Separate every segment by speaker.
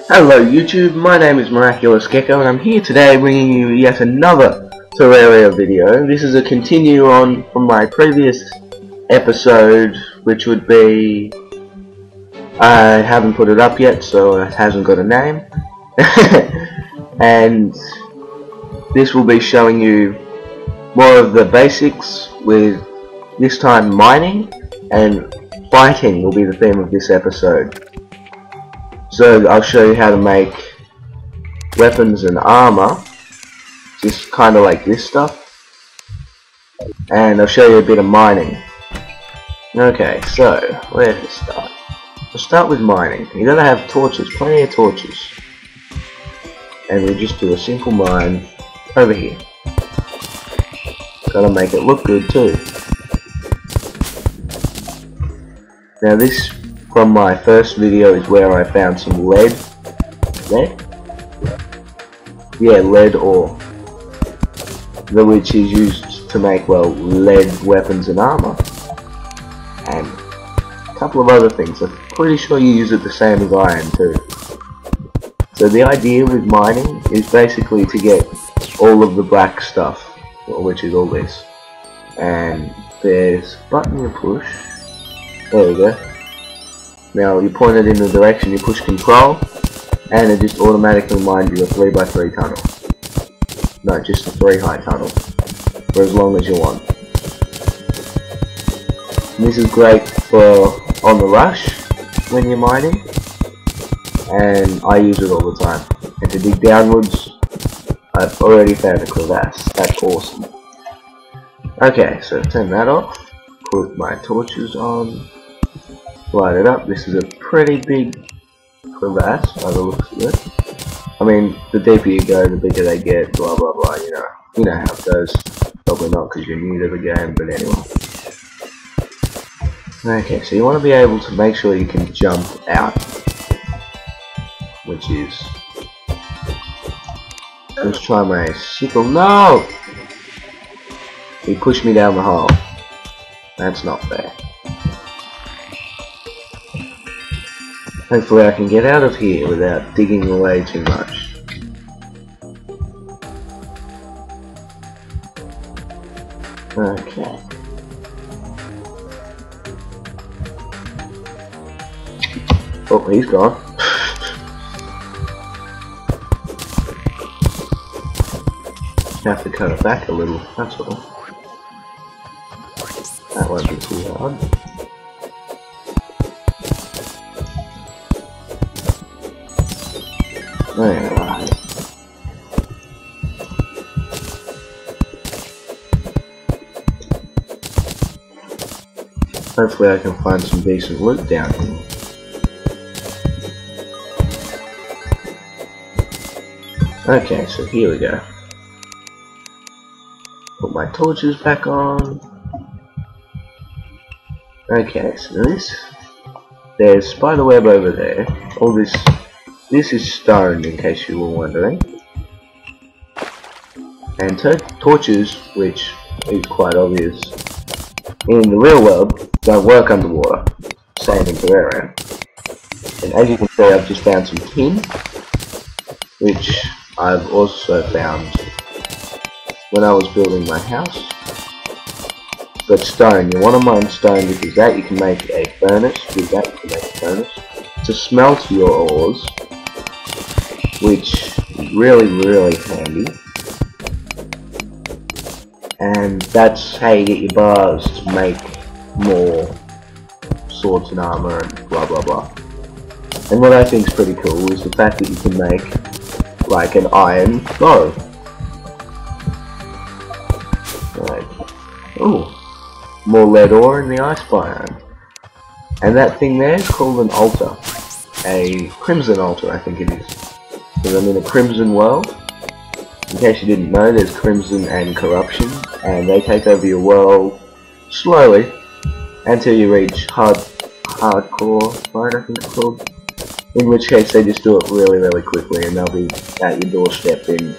Speaker 1: Hello YouTube, my name is Miraculous Gecko and I'm here today bringing you yet another Terraria video. This is a continue on from my previous episode, which would be... I haven't put it up yet, so it hasn't got a name. And this will be showing you more of the basics, with this time mining, and fighting will be the theme of this episode. So I'll show you how to make weapons and armor, just kind of like this stuff, and I'll show you a bit of mining. Okay, so where to start? We'll start with mining. You're gonna have torches, plenty of torches, and we'll just do a simple mine over here. Gotta make it look good too. Now this, from my first video, is where I found some lead. Lead? Yeah, lead ore. Which is used to make, well, lead weapons and armor. And a couple of other things. I'm pretty sure you use it the same as iron too. So the idea with mining is basically to get all of the black stuff, which is all this. And there's a button you push. There we go. Now you point it in the direction, you push control, and it just automatically mines you a 3x3 tunnel. No, just a 3 high tunnel, for as long as you want. And this is great for on the rush when you're mining, and I use it all the time. And to dig downwards, I've already found a crevasse. That's awesome. Okay, so turn that off, put my torches on. Light it up. This is a pretty big crevasse by the looks of it. I mean, the deeper you go, the bigger they get, blah blah blah, you know how it goes. Probably not because you're new to the game, but anyway. Okay, so you want to be able to make sure you can jump out, which is... Let's try my sickle. No! He pushed me down the hole. That's not fair. Hopefully I can get out of here without digging away too much. Okay. Oh, he's gone. Have to cut it back a little, that's all. That won't be too hard. Alright. Hopefully I can find some decent loot down here. Okay, so here we go. Put my torches back on. Okay, so there's spiderweb over there. All this is stone, in case you were wondering. And torches, which is quite obvious in the real world, don't work underwater. Same in Terraria. And as you can see, I've just found some tin, which I've also found when I was building my house. But stone, you want to mine stone, because that you can make a furnace. With that you can make a furnace to smelt your ores, which is really handy. And that's how you get your bars to make more swords and armor and blah blah blah. And what I think is pretty cool is the fact that you can make like an iron bow. Right. Ooh, more lead ore in the ice biome. And that thing there is called an altar. A crimson altar, I think it is. Because I'm in a crimson world. In case you didn't know, there's crimson and corruption, and they take over your world slowly until you reach hardcore mode, I think it's called. In which case they just do it really quickly, and they'll be at your doorstep in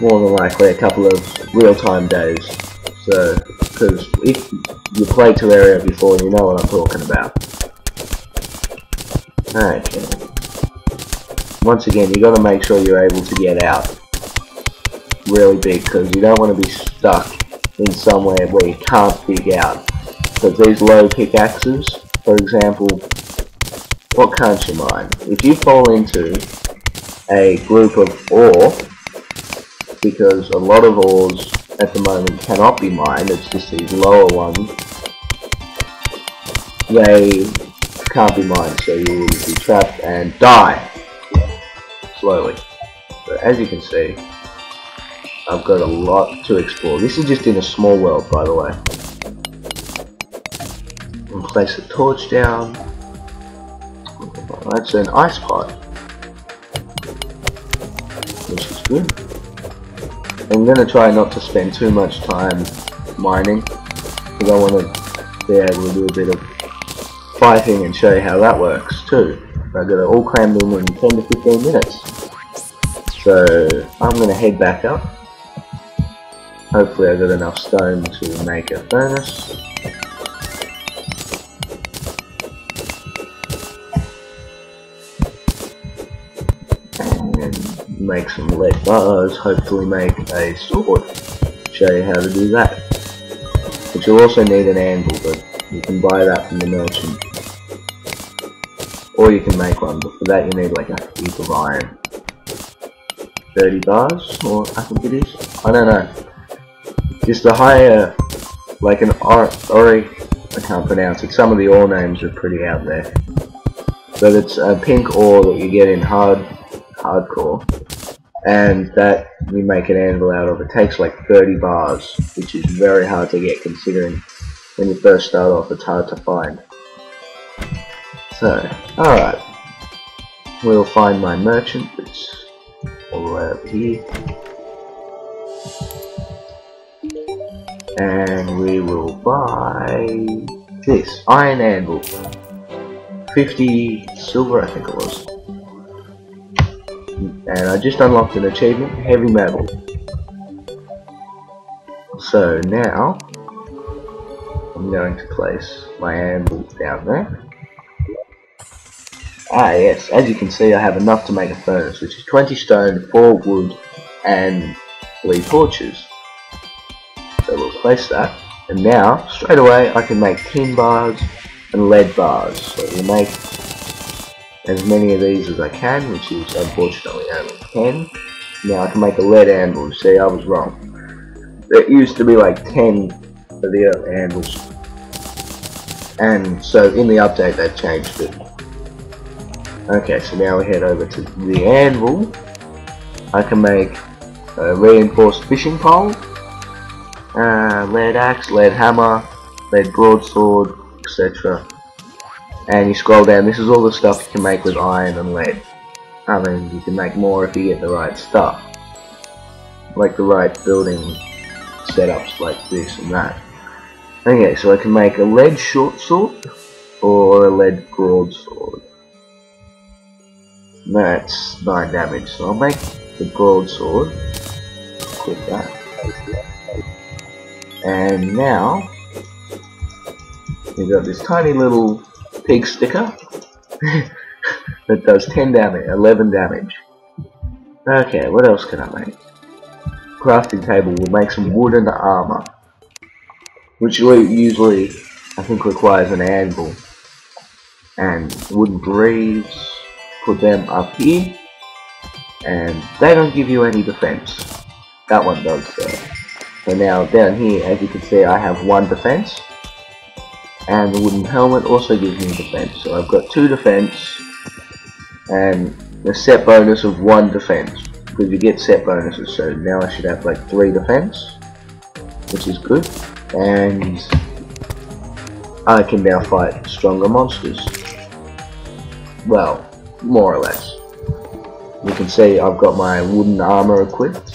Speaker 1: more than likely a couple of real-time days. So, because if you played Terraria before, you know what I'm talking about. Okay. Once again, you got to make sure you're able to get out really big, because you don't want to be stuck in somewhere where you can't dig out. Because these low pickaxes, for example, what can't you mine? If you fall into a group of ore, because a lot of ores at the moment cannot be mined, it's just these lower ones, they can't be mined, so you will be trapped and die slowly. So as you can see, I've got a lot to explore. This is just in a small world, by the way. And place a torch down. That's an ice pot, which is good. I'm going to try not to spend too much time mining, because I want to be able to do a bit of fighting and show you how that works too. I've got it all crammed in 10 to 15 minutes. So I'm going to head back up. Hopefully I've got enough stone to make a furnace. And make some lead bars, hopefully make a sword. Show you how to do that. But you'll also need an anvil, but you can buy that from the merchant. Or you can make one, but for that you need like a heap of iron. 30 bars, or I think it is. I don't know. Just the higher, like an ori, I can't pronounce it. Some of the ore names are pretty out there. But it's a pink ore that you get in hardcore, and that you make an anvil out of. It takes like 30 bars, which is very hard to get considering when you first start off it's hard to find. So, alright, we'll find my merchant, it's all the way up here, and we will buy this iron anvil, 50 silver I think it was, and I just unlocked an achievement, heavy metal. So now I'm going to place my anvil down there. Ah yes, as you can see I have enough to make a furnace, which is 20 stone, 4 wood and 3 torches. So we'll place that, and now straight away I can make tin bars and lead bars. So we'll make as many of these as I can, which is unfortunately only 10. Now I can make a lead anvil. See, I was wrong. There used to be like 10 of the early anvils, and so in the update they've changed it. Okay, so now we head over to the anvil. I can make a reinforced fishing pole, lead axe, lead hammer, lead broadsword, etc. And you scroll down, this is all the stuff you can make with iron and lead. I mean, you can make more if you get the right stuff, like the right building setups like this and that. Okay, so I can make a lead short sword or a lead broadsword. That's 9 damage, so I'll make the broadsword. Click that. And now we've got this tiny little pig sticker that does 10 damage, 11 damage. Okay, what else can I make? Crafting table will make some wooden armor, which usually I think requires an anvil, and wooden greaves. Put them up here, and they don't give you any defense. That one does though. So now down here, as you can see, I have 1 defense, and the wooden helmet also gives me defense. So I've got 2 defense and a set bonus of 1 defense, because you get set bonuses. So now I should have like 3 defense, which is good, and I can now fight stronger monsters. Well, more or less. You can see I've got my wooden armor equipped,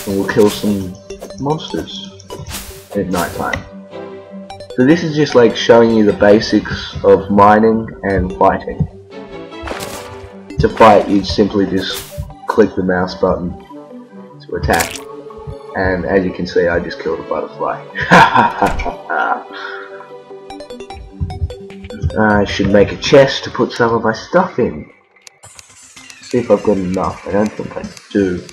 Speaker 1: and we'll kill some monsters at night time. So this is just like showing you the basics of mining and fighting. To fight, you simply just click the mouse button to attack, and as you can see I just killed a butterfly. I should make a chest to put some of my stuff in. See if I've got enough. I don't think I do,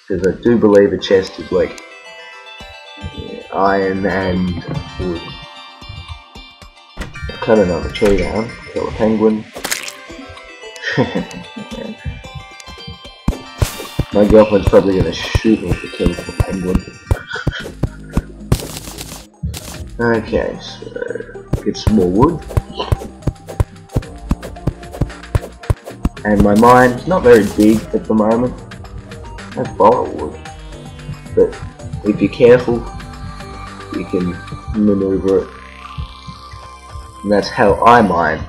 Speaker 1: because I do believe a chest is like iron and wood. I'll cut another tree down, kill a penguin. My girlfriend's probably gonna shoot me for killing a penguin. Okay, so get some more wood. And my mine's not very big at the moment. I borrow wood. But if you're careful, you can maneuver it. And that's how I mine.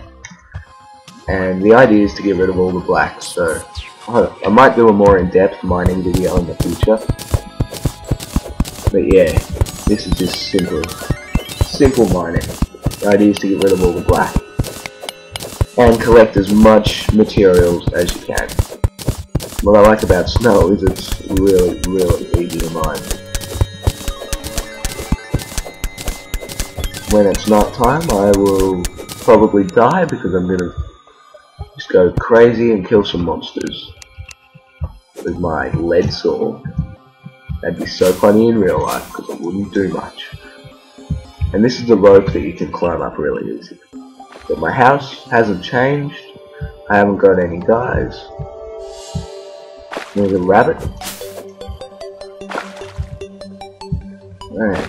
Speaker 1: And the idea is to get rid of all the blacks, so I might do a more in-depth mining video in the future. But yeah, this is just simple mining. The idea is to get rid of all the black and collect as much materials as you can. What I like about snow is it's really easy to mine. When it's night time, I will probably die because I'm gonna just go crazy and kill some monsters with my lead sword. That'd be so funny in real life because it wouldn't do much. And this is the rope that you can climb up really easy. But my house hasn't changed. I haven't got any guys. There's a rabbit. Okay.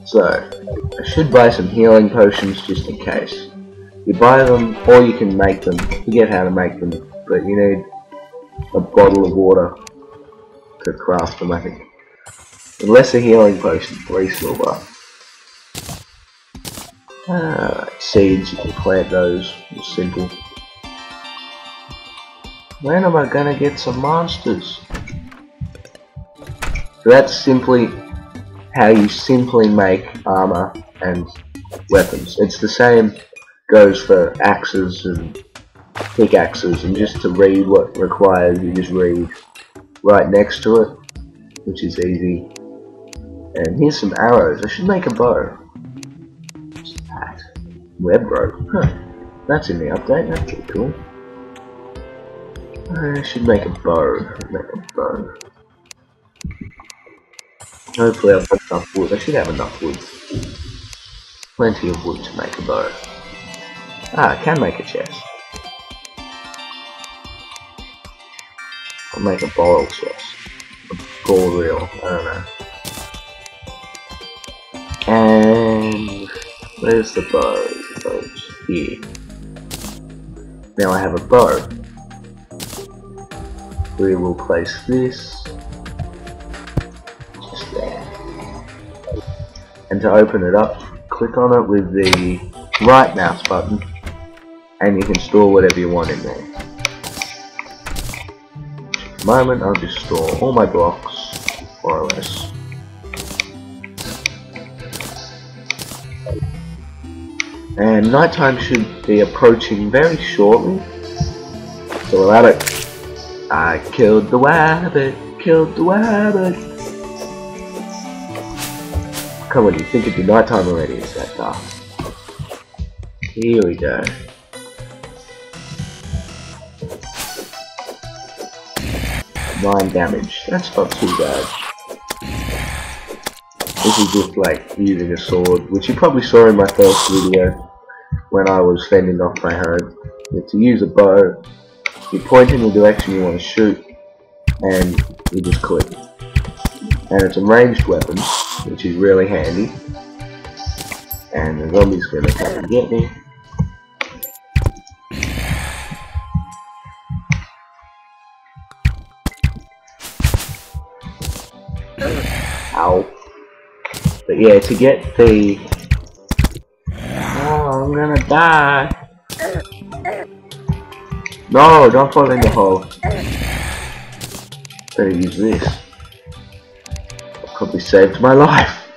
Speaker 1: So, I should buy some healing potions just in case. You buy them, or you can make them. Forget how to make them, but you need a bottle of water to craft them, I think. Unless a healing potion, 3 silver. Seeds, you can plant those. It's simple. When am I gonna get some monsters? So that's simply how you simply make armor and weapons. It's the same goes for axes and pickaxes, and just to read what requires, you just read right next to it, which is easy. And here's some arrows. I should make a bow. What's that? Web rope. Huh. That's in the update. That's pretty cool. I should make a bow. Hopefully I've got enough wood. I should have enough wood. Plenty of wood to make a bow. I can make a chest. I'll make a boiled chest. A ball reel. I don't know. And where's the bow? The bow's here. Now I have a bow. We will place this just there. And to open it up, click on it with the right mouse button, and you can store whatever you want in there. At the moment, I'll just store all my blocks, more or less. And nighttime should be approaching very shortly. So without it, I killed the rabbit, killed the rabbit. Come on, you think it'd be nighttime already? It's that dark. Here we go. Nine damage. That's not too bad. This is just like using a sword, which you probably saw in my first video when I was fending off my home. To use a bow, you point in the direction you want to shoot, and you just click. And it's a ranged weapon, which is really handy. And the zombie's gonna come and get me. Ow. But yeah, to get the... Oh, I'm gonna die. No, don't fall in the hole. Better use this. Probably saved my life.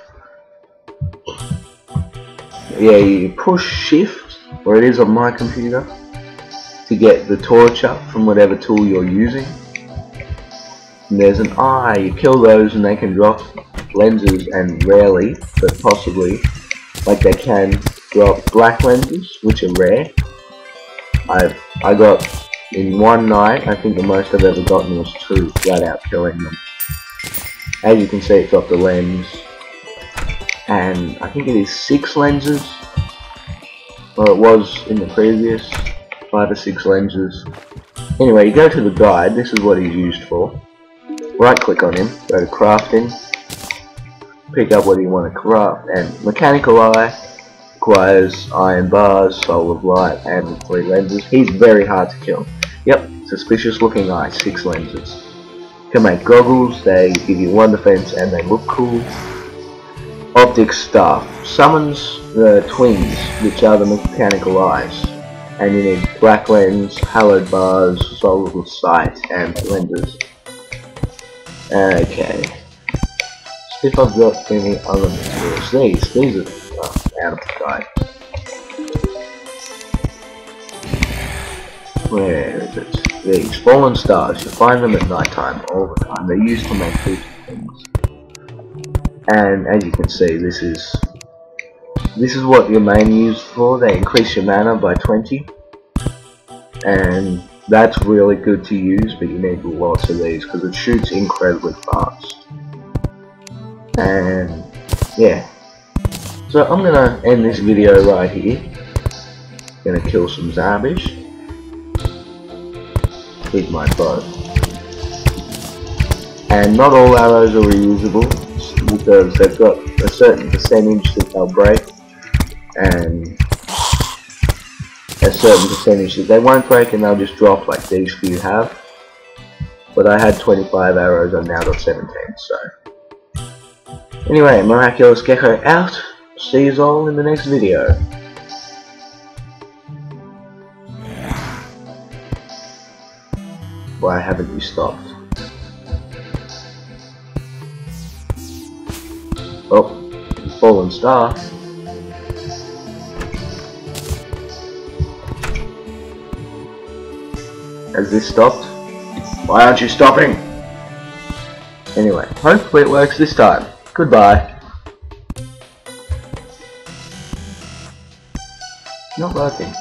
Speaker 1: Yeah, you push shift, or it is on my computer, to get the torch up from whatever tool you're using. And there's an eye. You kill those and they can drop lenses, and rarely, but possibly, like they can drop black lenses, which are rare. I got in one night, I think the most I've ever gotten was 2, flat out killing them. As you can see, it dropped a lens, and I think it is 6 lenses. Well, it was in the previous 5 or 6 lenses. Anyway, you go to the guide. This is what he's used for. Right click on him, go to crafting, pick up what you want to craft, and mechanical eye requires iron bars, soul of light, and 3 lenses. He's very hard to kill. Yep, suspicious looking eye, 6 lenses. You can make goggles, they give you 1 defense and they look cool. Optic staff summons the twins, which are the mechanical eyes, and you need black lens, hallowed bars, soul of sight, and lenses. Okay. See if I've got any other materials. These are out of the guide. Where is it? These fallen stars. You find them at night time all the time. They're used to make heaps of things. And as you can see, this is what your main used for. They increase your mana by 20, and that's really good to use. But you need lots of these because it shoots incredibly fast. And yeah. So I'm gonna end this video right here. Gonna kill some zombies with my bow. And not all arrows are reusable because they've got a certain percentage that they'll break and a certain percentage that they won't break, and they'll just drop like these few have. But I had 25 arrows, I've now got 17, so. Anyway, Miraculous Gecko out. See you all in the next video. Why haven't you stopped? Oh, fallen star. Has this stopped? Why aren't you stopping? Anyway, hopefully it works this time. Goodbye. Not working.